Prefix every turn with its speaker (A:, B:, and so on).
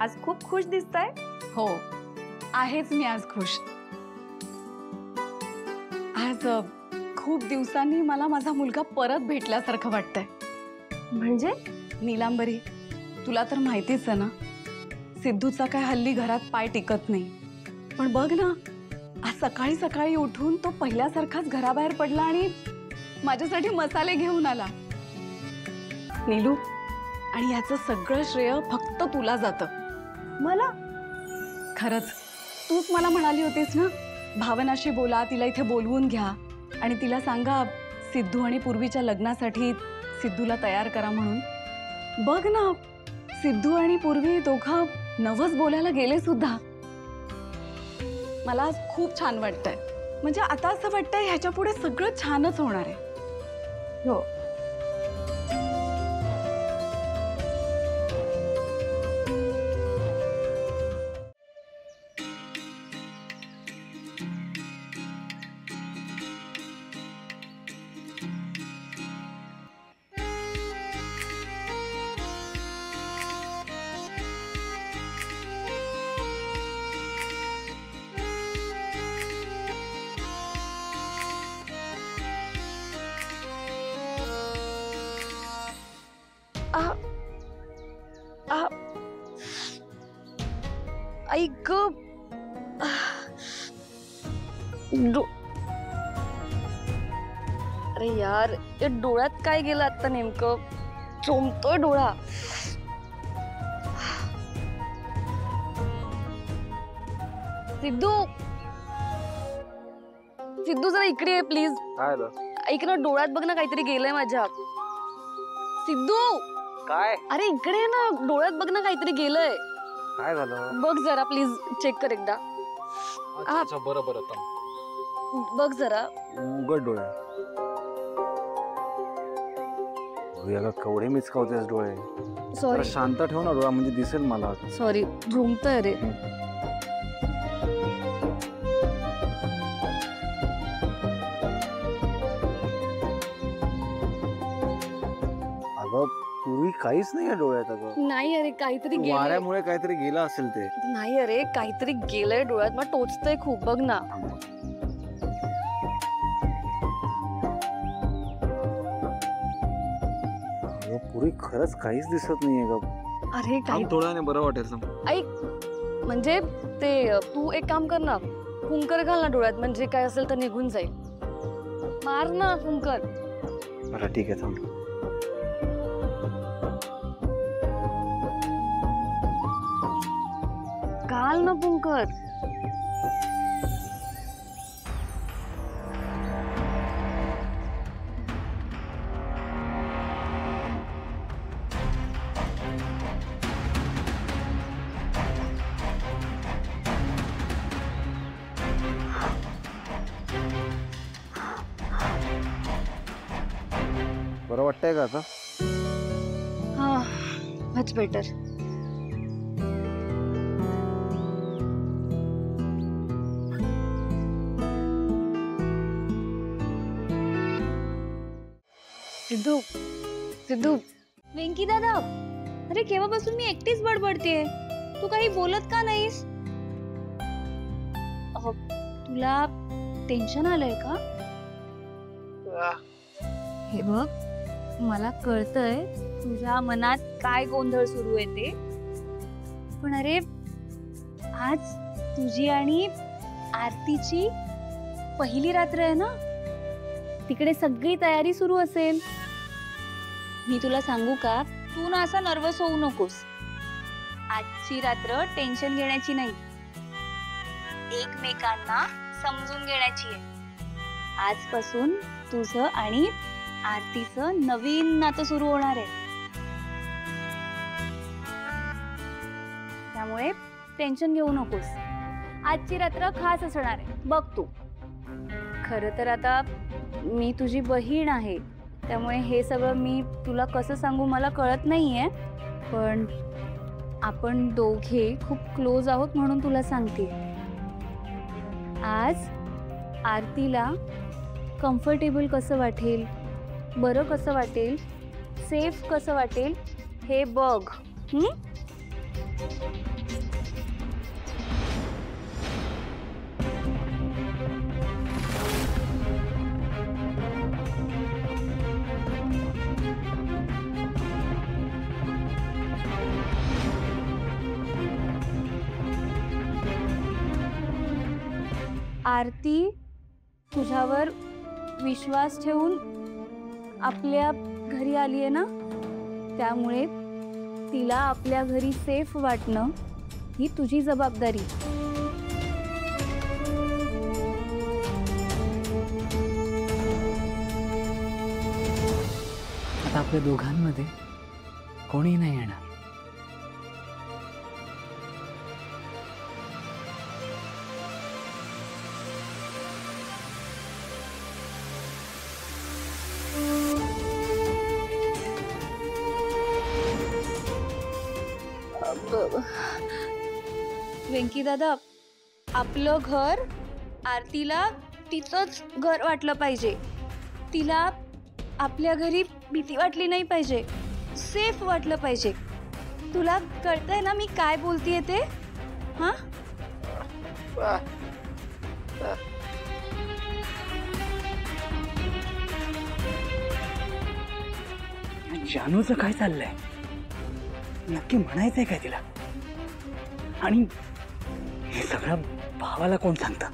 A: आज खूप खुश दिसताय।
B: हो आहेच मी आज खुश। आज खूप दिवसांनी मला माझा मुलगा परत भेटल्यासारखं वाटतंय।
A: म्हणजे
B: नीलांबरी, तुला तर माहितीच आहे ना, सिद्धूचा काय हल्ली घरात पाय टिकत नाही। पण बघ ना, आज सकाळी सकाळी उठून तो पहिल्यासारखाच घराबाहेर पडला आणि माझ्यासाठी मसाले घेऊन आला। नीलू, आणि याचं सगळं श्रेय फक्त तुला जातं।
A: मला?
B: खरंच, तूच मला म्हणाली होतीस ना, भावनाशी बोला, तिला इथे बोलवून घ्या आणि तिला सांगा सिद्धू आणि पूर्वीच्या लग्नासाठी सिद्धूला तयार करा म्हणून। बघ ना, सिद्धू आणि पूर्वी दोघं नवस बोलायला गेले सुद्धा। मला आज खूप छान वाटतंय। म्हणजे आता असं वाटतंय ह्याच्या पुढे सगळं छानच होणार आहे।
A: हो। ऐक, अरे यार, या डोळ्यात काय गेलं आता नेमकं? चोमतोय डोळा। सिद्धू, सिद्धू जरा इकडे ये प्लीज।
C: काय झालं?
A: ऐक ना, डोळ्यात बघ ना, काहीतरी गेलंय माझ्या। सिद्धू,
C: काय?
A: अरे इकडे ये ना, डोळ्यात बघ ना, काहीतरी गेलंय।
C: काय झालं?
A: बघ जरा प्लीज, चेक कर एकदा।
C: अच्छा बरं बरं,
A: बघ जरा।
C: उघड डोळे। याला कवडे मिचकावतेस डोळे।
A: सॉरी,
C: शांत ठेव ना डोळा, म्हणजे दिसेल मला।
A: सॉरी, झुंकतंय रे।
C: अगं पूर्वी काहीच नाही डोळ्यात। अगं
A: नाही अरे, काहीतरी गेलंय।
C: वाऱ्यामुळे काहीतरी गेलं असेल ते।
A: नाही अरे, काहीतरी गेलंय डोळ्यात, मग टोचतंय खूप, बघ ना।
C: अगं पूर्वी खरंच काहीच दिसत नाहीये ग।
A: अरे काही
C: थोड्याने बरं वाटेल ना।
A: ऐक, म्हणजे ते तू एक काम कर ना, फुंकर घाल ना डोळ्यात, म्हणजे काय असेल तर निघून जाईल। मार ना फुंकर।
C: बरं ठीक आहे, थांब।
A: घाल ना फुंकर।
C: बरं वाटतंय का आता?
A: हाँ, मच बेटर। सिद्धू, सिद्धू।
D: वेंकी दादा, अरे केव्हापासून मी एकटीच बडबडतेय, तू काही बोलत का नाहीस? तुला टेन्शन आलंय का? हे बघ, मला कळतंय तुझ्या मनात काय गोंधळ सुरू आहे ते, पण अरे आज तुझी आणि आरतीची पहिली रात्र आहे ना, तिकडे सगळी तयारी सुरू असेल। मी तुला सांगू का, तू ना असा नर्वस होऊ नकोस। आजची रात्र टेन्शन घेण्याची नाही, एकमेकांना समजून घेण्याची आहे। आजपासून तुझं आणि आरतीचं नवीन नातं सुरू होणार आहे, त्यामुळे टेन्शन घेऊ नकोस। आजची रात्र खास असणार आहे, बघ तू। खरं तर आता मी तुझी बहीण आहे, त्यामुळे हे सगळं मी तुला कसं सांगू मला कळत नाहीये, पण आपण दोघे खूप क्लोज आहोत म्हणून तुला सांगते। आज आरतीला कम्फर्टेबल कसं वाटेल, बरं कसं वाटेल, सेफ कसं वाटेल हे बघ। आरती तुझ्यावर विश्वास ठेवून आपल्या घरी आली आहे ना, त्यामुळे तिला आपल्या घरी सेफ वाटणं ही तुझी जबाबदारी.
E: आता आपल्या दोघांमध्ये कोणी नाही येणार.
D: वेंकी दादा, आपलं घर आरतीला तिचंच घर वाटलं पाहिजे. तिला आपल्या घरी भीती वाटली नाही पाहिजे, सेफ वाटलं पाहिजे. तुला कळतंय ना मी काय बोलतेय ते? हा,
E: जानूचं काय चाललंय? नक्की म्हणायचंय काय तिला? आणि हे सगळं भावाला कोण सांगतं?